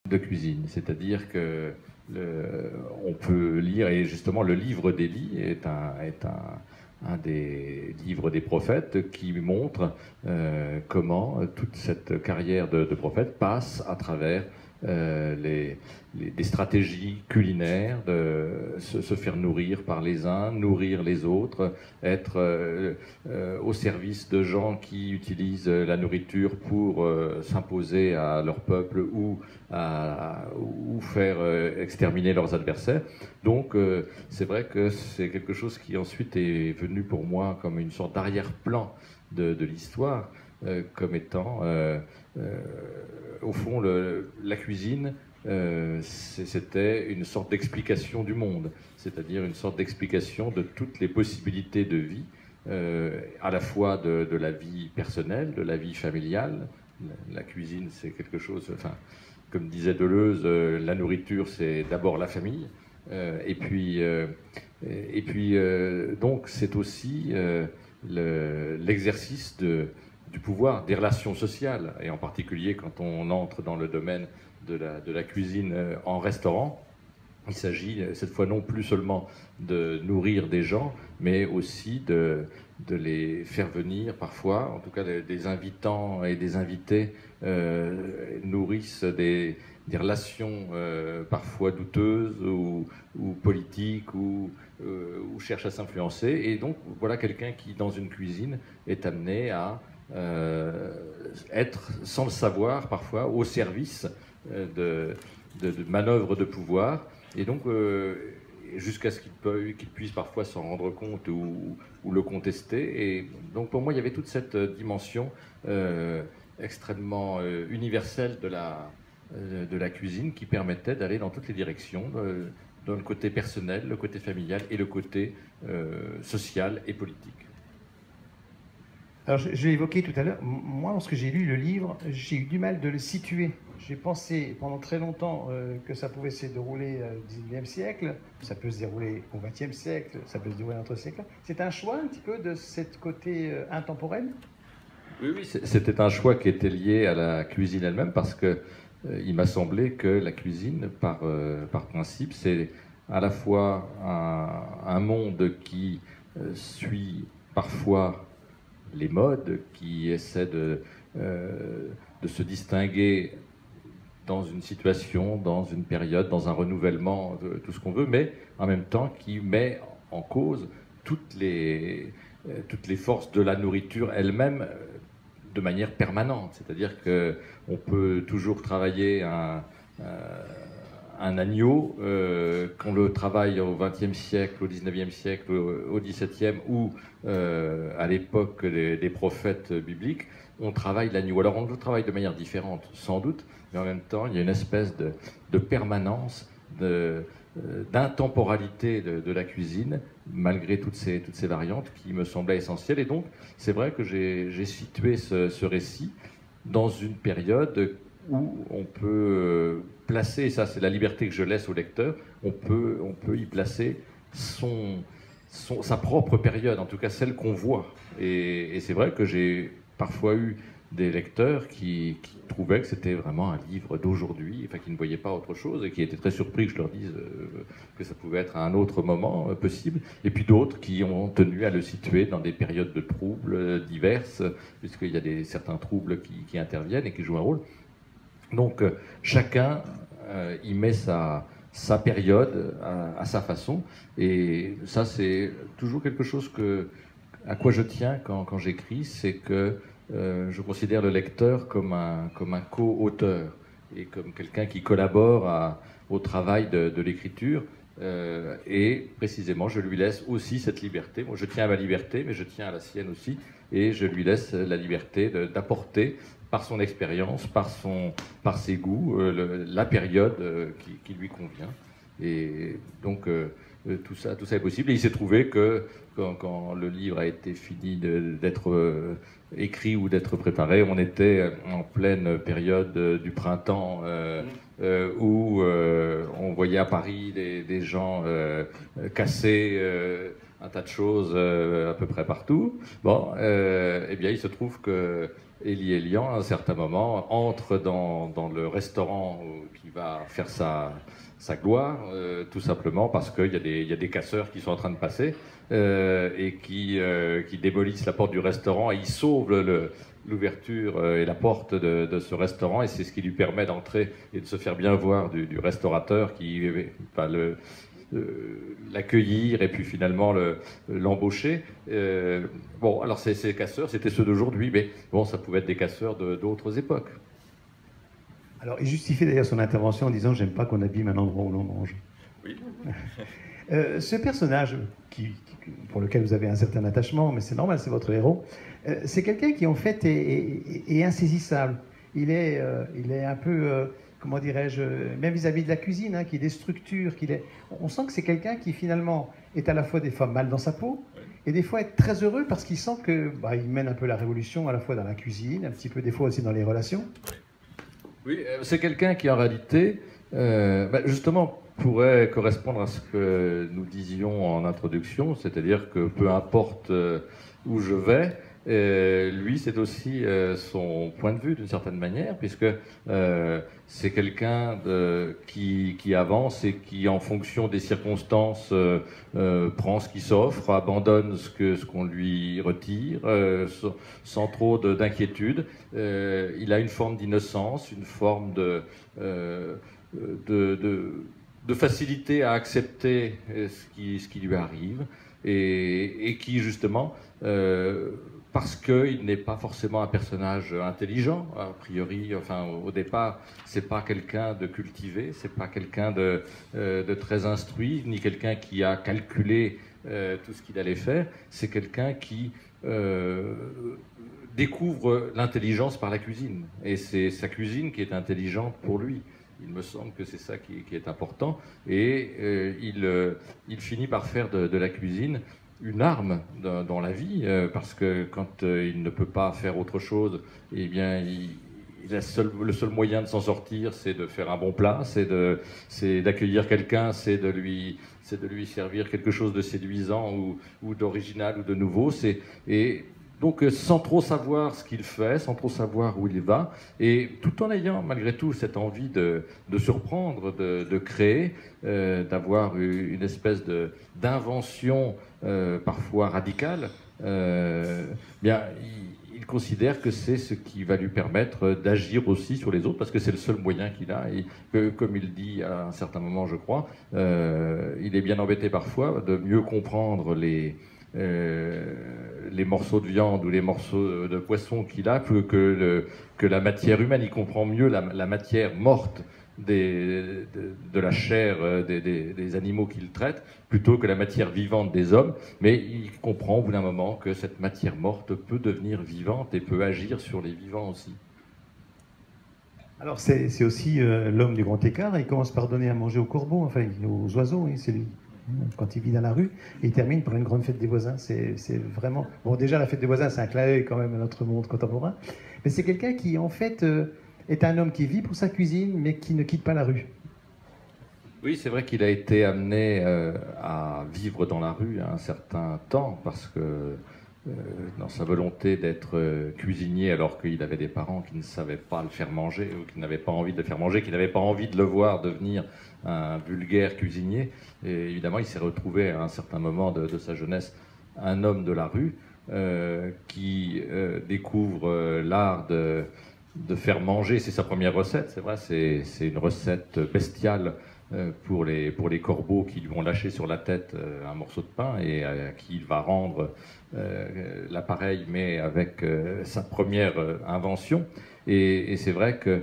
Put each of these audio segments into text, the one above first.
de cuisine. C'est-à-dire que on peut lire, et justement le livre d'Élie est un des livres des prophètes qui montre comment toute cette carrière de prophète passe à travers des stratégies culinaires, de se faire nourrir par les uns, nourrir les autres, être au service de gens qui utilisent la nourriture pour s'imposer à leur peuple ou faire exterminer leurs adversaires. Donc c'est vrai que c'est quelque chose qui ensuite est venu pour moi comme une sorte d'arrière-plan de l'histoire, comme étant au fond la cuisine. C'était une sorte d'explication du monde, c'est-à-dire une sorte d'explication de toutes les possibilités de vie, à la fois de la vie personnelle, de la vie familiale. La cuisine, c'est quelque chose, enfin, comme disait Deleuze, la nourriture, c'est d'abord la famille. Donc, c'est aussi l'exercice du pouvoir, des relations sociales, et en particulier quand on entre dans le domaine de la cuisine en restaurant. Il s'agit cette fois non plus seulement de nourrir des gens, mais aussi de les faire venir parfois, en tout cas des invitants et des invités nourrissent des relations parfois douteuses ou politiques ou cherchent à s'influencer. Et donc voilà quelqu'un qui, dans une cuisine, est amené à être, sans le savoir parfois, au service de manœuvres de pouvoir. Et donc, jusqu'à ce qu'il puisse parfois s'en rendre compte ou le contester. Et donc, pour moi, il y avait toute cette dimension extrêmement universelle de la cuisine qui permettait d'aller dans toutes les directions, dans le côté personnel, le côté familial et le côté social et politique. Alors, je l'ai évoqué tout à l'heure. Moi, lorsque j'ai lu le livre, j'ai eu du mal de le situer. J'ai pensé pendant très longtemps que ça pouvait se dérouler au XIXe siècle, ça peut se dérouler au XXe siècle, ça peut se dérouler entre siècles. C'est un choix un petit peu de ce côté intemporel? Oui, c'était un choix qui était lié à la cuisine elle-même parce que il m'a semblé que la cuisine, par principe, c'est à la fois un monde qui suit parfois les modes, qui essaie de se distinguer dans une situation, dans une période, dans un renouvellement, tout ce qu'on veut, mais en même temps qui met en cause toutes les forces de la nourriture elle-même de manière permanente. C'est-à-dire qu'on peut toujours travailler un agneau, qu'on le travaille au XXe siècle, au XIXe siècle, au XVIIe ou à l'époque des prophètes bibliques, on travaille l'agneau. Alors on le travaille de manière différente, sans doute, mais en même temps, il y a une espèce de permanence, d'intemporalité de la cuisine, malgré toutes ces variantes qui me semblaient essentielles. Et donc, c'est vrai que j'ai situé ce récit dans une période où on peut placer, et ça c'est la liberté que je laisse au lecteur, on peut y placer sa propre période, en tout cas celle qu'on voit. Et c'est vrai que j'ai parfois eu des lecteurs qui trouvaient que c'était vraiment un livre d'aujourd'hui, enfin qui ne voyaient pas autre chose et qui étaient très surpris que je leur dise que ça pouvait être à un autre moment possible. Et puis d'autres qui ont tenu à le situer dans des périodes de troubles diverses, puisqu'il y a certains troubles qui interviennent et qui jouent un rôle. Donc chacun y met sa période à sa façon, et ça c'est toujours quelque chose à quoi je tiens quand j'écris, c'est que je considère le lecteur comme un co-auteur et comme quelqu'un qui collabore au travail de l'écriture. Et précisément, je lui laisse aussi cette liberté. Moi, je tiens à ma liberté, mais je tiens à la sienne aussi, et je lui laisse la liberté d'apporter par son expérience, par ses goûts, la période qui lui convient. Et donc tout ça est possible. Et il s'est trouvé que quand le livre a été fini d'être écrit ou d'être préparé, on était en pleine période du printemps où on voyait à Paris des gens casser un tas de choses à peu près partout. Bon, eh bien, il se trouve que Élie Elian, à un certain moment, entre dans le restaurant qui va faire sa gloire, tout simplement parce qu'il y a des casseurs qui sont en train de passer et qui démolissent la porte du restaurant et ils sauvent l'ouverture et la porte de ce restaurant, et c'est ce qui lui permet d'entrer et de se faire bien voir du restaurateur qui va l'accueillir et puis finalement l'embaucher. Bon, alors ces casseurs, c'était ceux d'aujourd'hui, mais bon, ça pouvait être des casseurs d'autres époques. Alors, il justifie d'ailleurs son intervention en disant « J'aime pas qu'on abîme un endroit où l'on mange ». Oui. Ce personnage, pour lequel vous avez un certain attachement, mais c'est normal, c'est votre héros, c'est quelqu'un qui en fait est insaisissable. Il est un peu, comment dirais-je, même vis-à-vis de la cuisine, hein, qui déstructure, on sent que c'est quelqu'un qui finalement est à la fois des fois mal dans sa peau, et des fois être très heureux parce qu'il sent que il mène un peu la révolution à la fois dans la cuisine, un petit peu des fois aussi dans les relations. Oui, c'est quelqu'un qui en réalité, justement, pourrait correspondre à ce que nous disions en introduction, c'est-à-dire que peu importe où je vais, lui, c'est aussi son point de vue d'une certaine manière, puisque c'est quelqu'un qui avance et qui, en fonction des circonstances, prend ce qui s'offre, abandonne ce qu'on lui retire, sans trop d'inquiétude. Il a une forme d'innocence, une forme de facilité à accepter ce qui lui arrive, et qui, justement, parce qu'il n'est pas forcément un personnage intelligent, a priori, enfin au départ, c'est pas quelqu'un de cultivé, c'est pas quelqu'un de très instruit, ni quelqu'un qui a calculé tout ce qu'il allait faire, c'est quelqu'un qui découvre l'intelligence par la cuisine, et c'est sa cuisine qui est intelligente pour lui. Il me semble que c'est ça qui est important, et il finit par faire de la cuisine une arme dans la vie, parce que quand il ne peut pas faire autre chose, eh bien, le seul moyen de s'en sortir, c'est de faire un bon plat, c'est d'accueillir quelqu'un, c'est de lui servir quelque chose de séduisant ou d'original ou de nouveau. Et donc, sans trop savoir ce qu'il fait, sans trop savoir où il va, et tout en ayant malgré tout cette envie de surprendre, de créer, d'avoir une espèce d'invention parfois radicale, bien, il considère que c'est ce qui va lui permettre d'agir aussi sur les autres, parce que c'est le seul moyen qu'il a, et que, comme il dit à un certain moment, je crois, il est bien embêté parfois de mieux comprendre les morceaux de viande ou les morceaux de poisson qu'il a que la matière humaine. Il comprend mieux la matière morte de la chair des animaux qu'il traite plutôt que la matière vivante des hommes, mais il comprend au bout d'un moment que cette matière morte peut devenir vivante et peut agir sur les vivants aussi. Alors c'est aussi l'homme du grand écart. Il commence par donner à manger aux corbeaux, enfin aux oiseaux, hein, c'est lui. Quand il vit dans la rue, et il termine par une grande fête des voisins. C'est vraiment... Bon, déjà, la fête des voisins, c'est un clin d'œil quand même à notre monde contemporain. Mais c'est quelqu'un qui, en fait, est un homme qui vit pour sa cuisine, mais qui ne quitte pas la rue. Oui, c'est vrai qu'il a été amené à vivre dans la rue à un certain temps, parce que dans sa volonté d'être cuisinier, alors qu'il avait des parents qui ne savaient pas le faire manger, ou qui n'avaient pas envie de le faire manger, qui n'avaient pas envie de le voir devenir un vulgaire cuisinier. Et évidemment, il s'est retrouvé à un certain moment de sa jeunesse un homme de la rue qui découvre l'art de faire manger. C'est sa première recette, c'est vrai, c'est une recette bestiale pour les corbeaux qui lui ont lâché sur la tête un morceau de pain, et à qui il va rendre l'appareil, mais avec sa première invention. Et c'est vrai que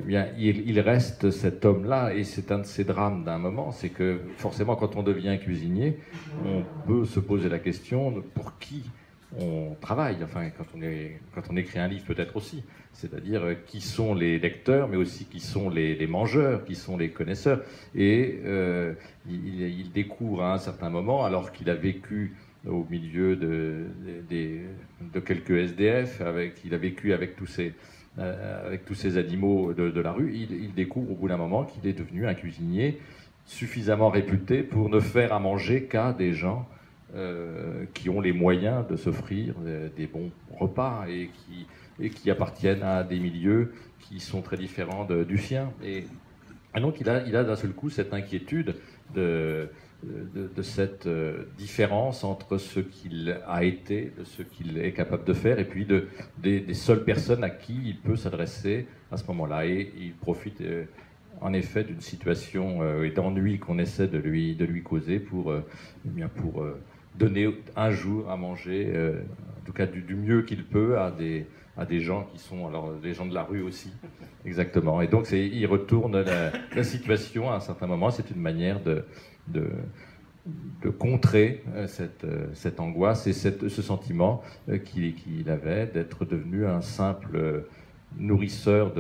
bien, il reste cet homme-là, et c'est un de ces drames d'un moment, c'est que forcément quand on devient cuisinier, on peut se poser la question de pour qui on travaille, enfin quand on écrit un livre peut-être aussi, c'est-à-dire qui sont les lecteurs, mais aussi qui sont les mangeurs, qui sont les connaisseurs. Et il découvre à un certain moment, alors qu'il a vécu au milieu de quelques SDF, il a vécu avec tous ces animaux de la rue, il découvre au bout d'un moment qu'il est devenu un cuisinier suffisamment réputé pour ne faire à manger qu'à des gens qui ont les moyens de s'offrir des bons repas et qui appartiennent à des milieux qui sont très différents du sien. Et donc il a d'un seul coup cette inquiétude de cette différence entre ce qu'il a été, de ce qu'il est capable de faire, et puis des seules personnes à qui il peut s'adresser à ce moment-là. Et il profite en effet d'une situation d'ennui qu'on essaie de lui causer pour donner un jour à manger, en tout cas du mieux qu'il peut, à des gens qui sont, alors les gens de la rue aussi, exactement. Et donc il retourne la situation à un certain moment. C'est une manière de contrer cette angoisse et ce sentiment qu'il avait d'être devenu un simple nourrisseur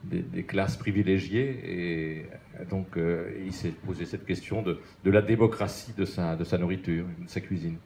des classes privilégiées. Et donc il s'est posé cette question de la démocratie de sa nourriture, de sa cuisine.